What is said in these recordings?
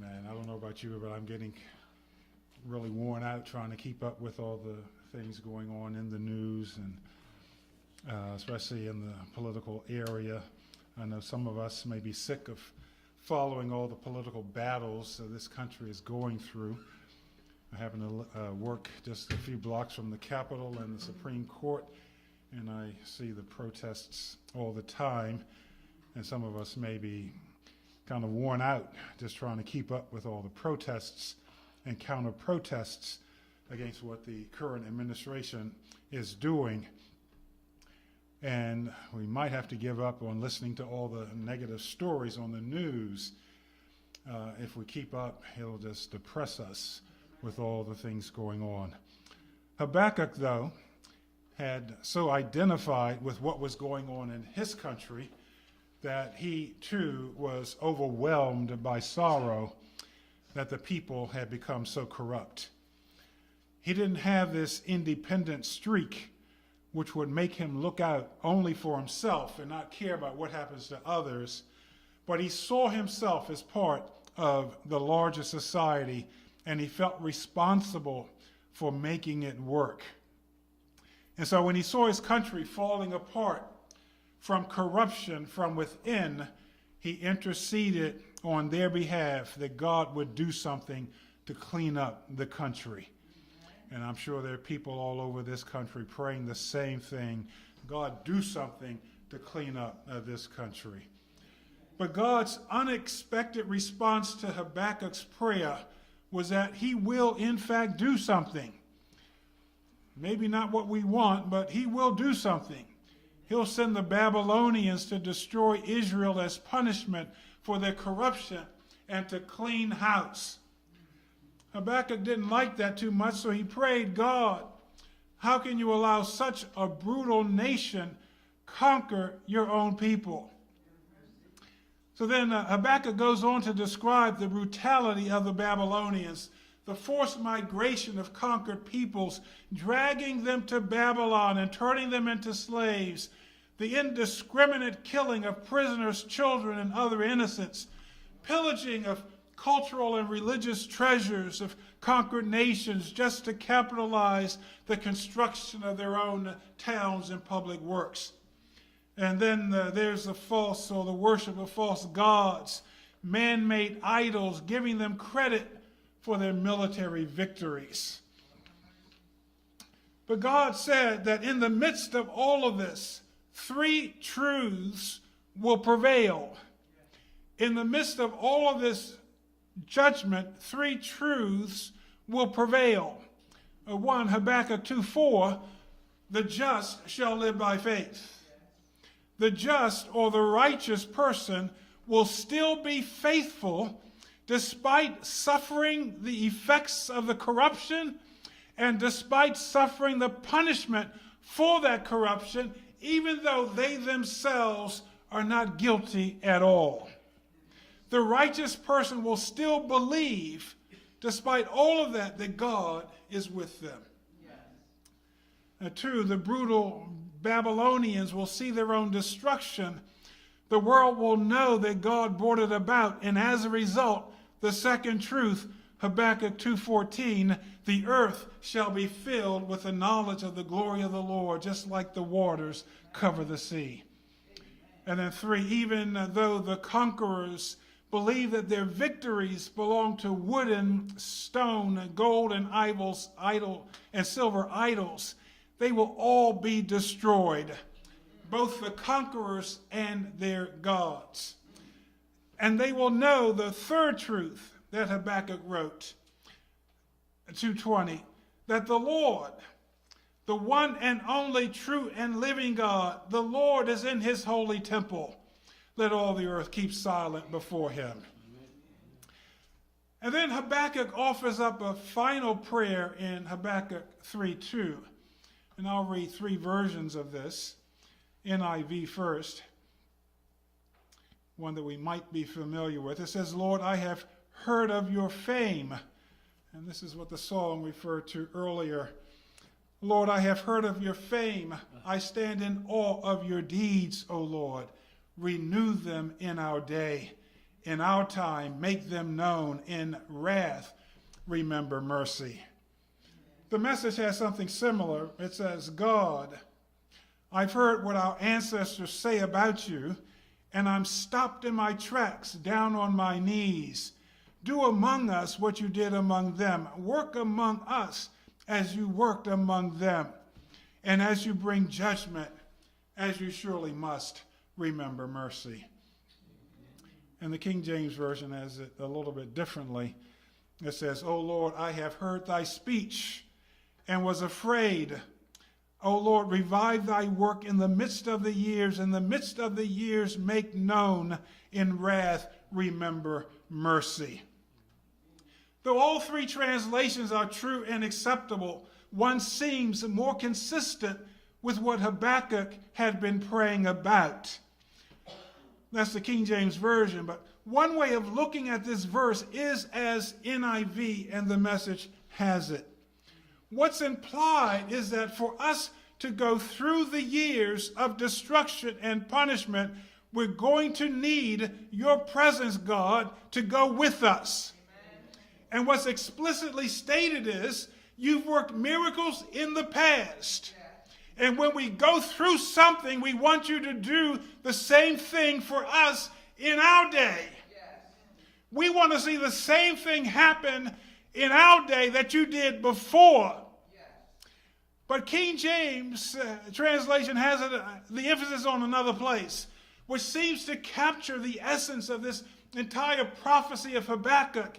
Amen. I don't know about you, but I'm getting really worn out trying to keep up with all the things going on in the news, and especially in the political area. I know some of us may be sick of following all the political battles this country is going through. I happen to work just a few blocks from the Capitol and the Supreme Court, and I see the protests all the time, and some of us may be kind of worn out just trying to keep up with all the protests and counter-protests against what the current administration is doing. And we might have to give up on listening to all the negative stories on the news. If we keep up, it'll just depress us with all the things going on. Habakkuk, though, had so identified with what was going on in his country that he, too, was overwhelmed by sorrow that the people had become so corrupt. He didn't have this independent streak which would make him look out only for himself and not care about what happens to others, but he saw himself as part of the larger society, and he felt responsible for making it work. And so when he saw his country falling apart from corruption from within, he interceded on their behalf that God would do something to clean up the country. And I'm sure there are people all over this country praying the same thing. God, do something to clean up this country. But God's unexpected response to Habakkuk's prayer was that he will, in fact, do something. Maybe not what we want, but he will do something. He'll send the Babylonians to destroy Israel as punishment for their corruption and to clean house. Habakkuk didn't like that too much, so he prayed, God, how can you allow such a brutal nation conquer your own people? So then Habakkuk goes on to describe the brutality of the Babylonians, the forced migration of conquered peoples, dragging them to Babylon and turning them into slaves, the indiscriminate killing of prisoners, children, and other innocents, pillaging of cultural and religious treasures of conquered nations just to capitalize the construction of their own towns and public works. And then there's the false, or the worship of false gods, man-made idols, giving them credit for their military victories. But God said that in the midst of all of this, three truths will prevail. In the midst of all of this judgment, three truths will prevail. One, Habakkuk 2:4, the just shall live by faith. The just, or the righteous person, will still be faithful despite suffering the effects of the corruption and despite suffering the punishment for that corruption, even though they themselves are not guilty at all. The righteous person will still believe, despite all of that, that God is with them. Yes. Two, the brutal Babylonians will see their own destruction. The world will know that God brought it about, and as a result, the second truth, Habakkuk 2:14, the earth shall be filled with the knowledge of the glory of the Lord, just like the waters cover the sea. And then three, even though the conquerors believe that their victories belong to wooden, stone, gold, and idol and silver idols, they will all be destroyed, both the conquerors and their gods. And they will know the third truth that Habakkuk wrote, 2:20, that the Lord, the one and only true and living God, the Lord is in his holy temple. Let all the earth keep silent before him. And then Habakkuk offers up a final prayer in Habakkuk 3:2. And I'll read three versions of this. NIV first, one that we might be familiar with. It says, Lord, I have heard of your fame. And this is what the song referred to earlier. Lord, I have heard of your fame. I stand in awe of your deeds, O Lord. Renew them in our day. in our time. Make them known in wrath. Remember mercy. The Message has something similar. It says, God, I've heard what our ancestors say about you, and I'm stopped in my tracks, down on my knees. Do among us what you did among them. Work among us as you worked among them. And as you bring judgment, as you surely must, remember mercy. And the King James Version has it a little bit differently. It says, O Lord, I have heard thy speech and was afraid. O Lord, revive thy work in the midst of the years. In the midst of the years, make known in wrath, remember mercy. Though all three translations are true and acceptable, one seems more consistent with what Habakkuk had been praying about. That's the King James Version, but one way of looking at this verse is as NIV and the Message has it. What's implied is that for us to go through the years of destruction and punishment, we're going to need your presence, God, to go with us. Amen. And what's explicitly stated is, you've worked miracles in the past. Yeah. And when we go through something, we want you to do the same thing for us in our day. Yes. We want to see the same thing happen in our day that you did before. Yes. But King James translation has the emphasis on another place, which seems to capture the essence of this entire prophecy of Habakkuk.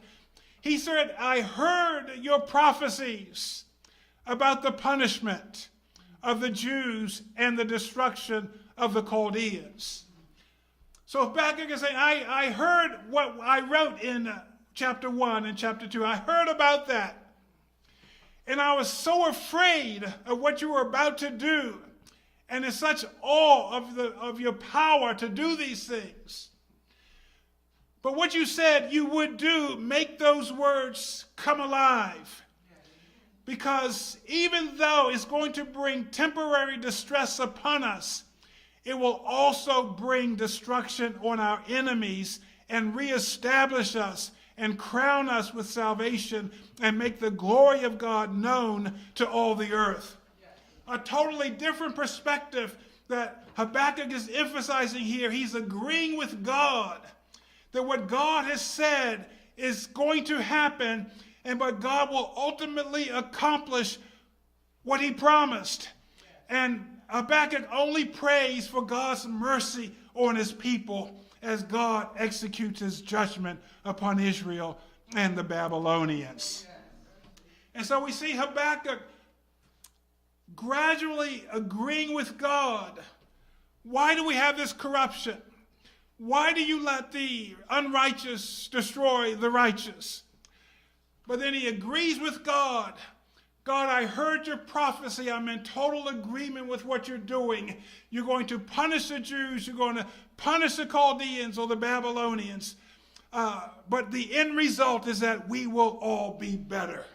He said, I heard your prophecies about the punishment of the Jews and the destruction of the Chaldeans. So Habakkuk is saying, I heard what I wrote in chapter 1 and chapter 2. I heard about that. And I was so afraid of what you were about to do, and in such awe of your power to do these things. But what you said you would do, make those words come alive. Because even though it's going to bring temporary distress upon us, it will also bring destruction on our enemies and reestablish us and crown us with salvation and make the glory of God known to all the earth. A totally different perspective that Habakkuk is emphasizing here. He's agreeing with God that what God has said is going to happen, but God will ultimately accomplish what he promised. And Habakkuk only prays for God's mercy on his people as God executes his judgment upon Israel and the Babylonians. And so we see Habakkuk gradually agreeing with God. Why do we have this corruption? Why do you let the unrighteous destroy the righteous? But then he agrees with God. God, I heard your prophecy. I'm in total agreement with what you're doing. You're going to punish the Jews. You're going to punish the Chaldeans or the Babylonians. But the end result is that we will all be better.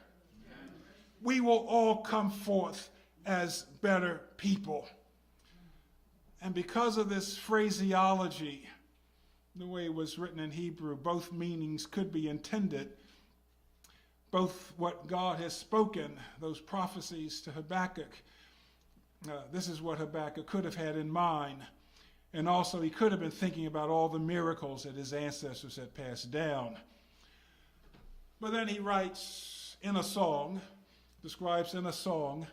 We will all come forth as better people. And because of this phraseology, the way it was written in Hebrew, both meanings could be intended. Both what God has spoken, those prophecies to Habakkuk, this is what Habakkuk could have had in mind. And also he could have been thinking about all the miracles that his ancestors had passed down. But then he writes in a song, describes in a song,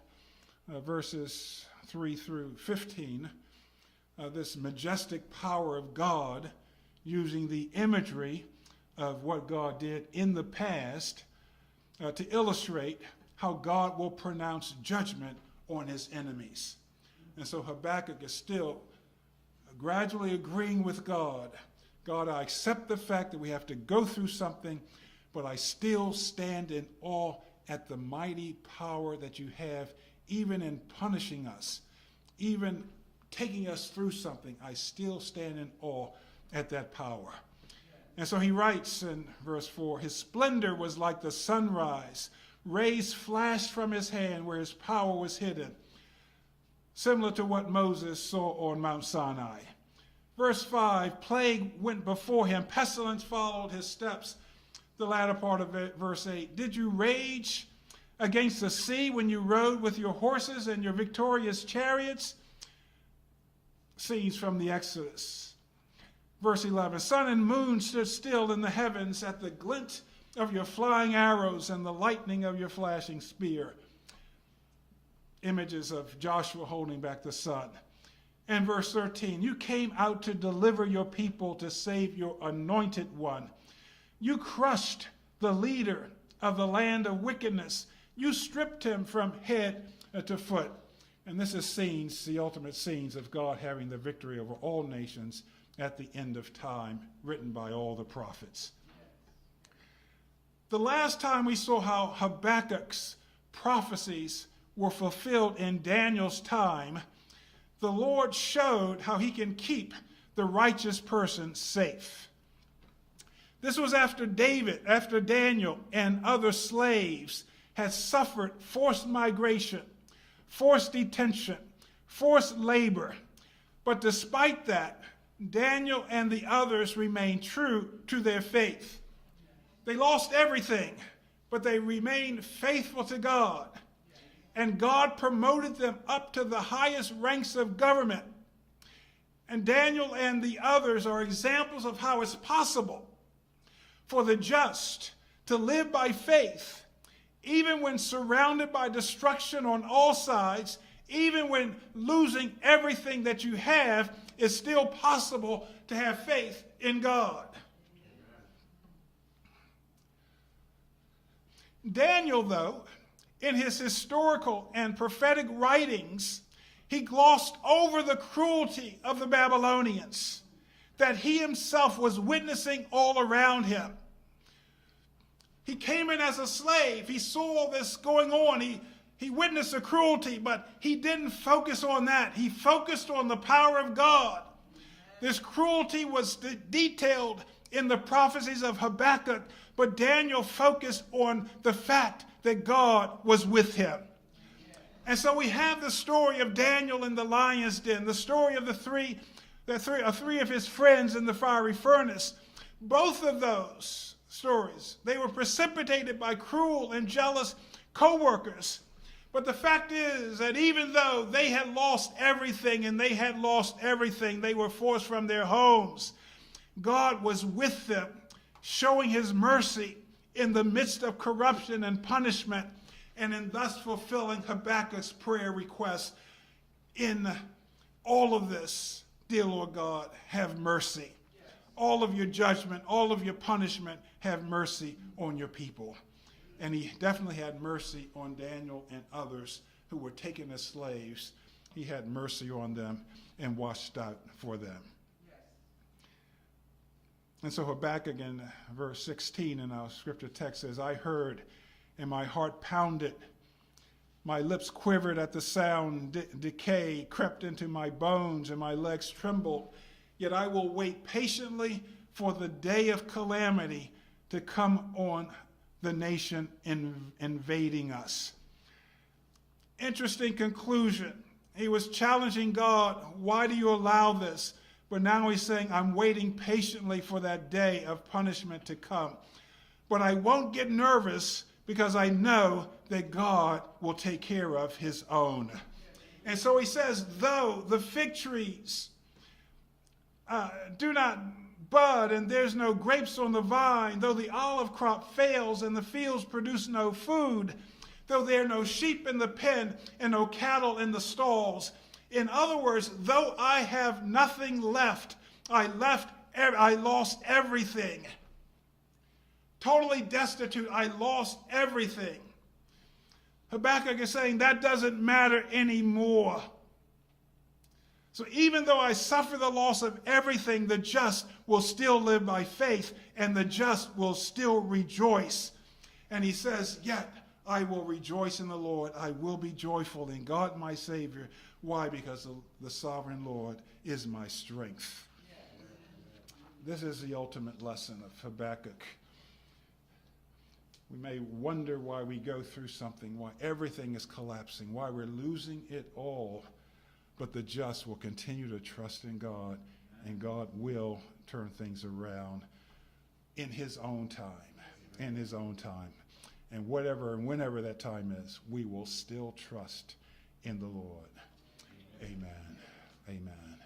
verses 3 through 15, this majestic power of God, using the imagery of what God did in the past to illustrate how God will pronounce judgment on his enemies. And so Habakkuk is still gradually agreeing with God. God, I accept the fact that we have to go through something, but I still stand in awe at the mighty power that you have, even in punishing us, even taking us through something. I still stand in awe at that power. And so he writes in verse 4, his splendor was like the sunrise. Rays flashed from his hand where his power was hidden, similar to what Moses saw on Mount Sinai. Verse 5, plague went before him, pestilence followed his steps. The latter part of it, verse 8, did you rage against the sea when you rode with your horses and your victorious chariots? Scenes from the Exodus. Verse 11, sun and moon stood still in the heavens at the glint of your flying arrows and the lightning of your flashing spear. Images of Joshua holding back the sun. And verse 13, you came out to deliver your people, to save your anointed one. You crushed the leader of the land of wickedness. You stripped him from head to foot. And this is scenes, the ultimate scenes of God having the victory over all nations at the end of time, written by all the prophets. The last time we saw how Habakkuk's prophecies were fulfilled in Daniel's time, the Lord showed how he can keep the righteous person safe. This was after Daniel and other slaves had suffered forced migration, forced detention, forced labor. But despite that, Daniel and the others remained true to their faith. They lost everything, but they remained faithful to God. And God promoted them up to the highest ranks of government. And Daniel and the others are examples of how it's possible for the just to live by faith, even when surrounded by destruction on all sides, even when losing everything that you have, it's still possible to have faith in God. Daniel, though, in his historical and prophetic writings, he glossed over the cruelty of the Babylonians that he himself was witnessing all around him. He came in as a slave. He saw all this going on. He witnessed the cruelty, but he didn't focus on that. He focused on the power of God. This cruelty was detailed in the prophecies of Habakkuk, but Daniel focused on the fact that God was with him. And so we have the story of Daniel in the lion's den, the story of three of his friends in the fiery furnace. Both of those stories, they were precipitated by cruel and jealous co-workers. But the fact is that even though they had lost everything, they were forced from their homes, God was with them, showing his mercy in the midst of corruption and punishment, and in thus fulfilling Habakkuk's prayer request. In all of this, dear Lord God, have mercy. All of your judgment, all of your punishment, have mercy on your people. And he definitely had mercy on Daniel and others who were taken as slaves. He had mercy on them and watched out for them. And so Habakkuk in verse 16 in our scripture text says, I heard and my heart pounded. My lips quivered at the sound. Decay crept into my bones and my legs trembled. Yet I will wait patiently for the day of calamity to come on the nation invading us. Interesting conclusion. He was challenging God. Why do you allow this? But now he's saying, I'm waiting patiently for that day of punishment to come. But I won't get nervous because I know that God will take care of his own. And so he says, though the fig trees do not bud and there's no grapes on the vine, though the olive crop fails and the fields produce no food, though there are no sheep in the pen and no cattle in the stalls. In other words, though I have nothing left, I lost everything. Totally destitute, I lost everything. Habakkuk is saying that doesn't matter anymore. So even though I suffer the loss of everything, the just will still live by faith, and the just will still rejoice. And he says, yet I will rejoice in the Lord. I will be joyful in God my Savior. Why? Because the sovereign Lord is my strength. This is the ultimate lesson of Habakkuk. We may wonder why we go through something, why everything is collapsing, why we're losing it all. But the just will continue to trust in God And God will turn things around in his own time, in his own time. And whatever and whenever that time is, we will still trust in the Lord. Amen. Amen.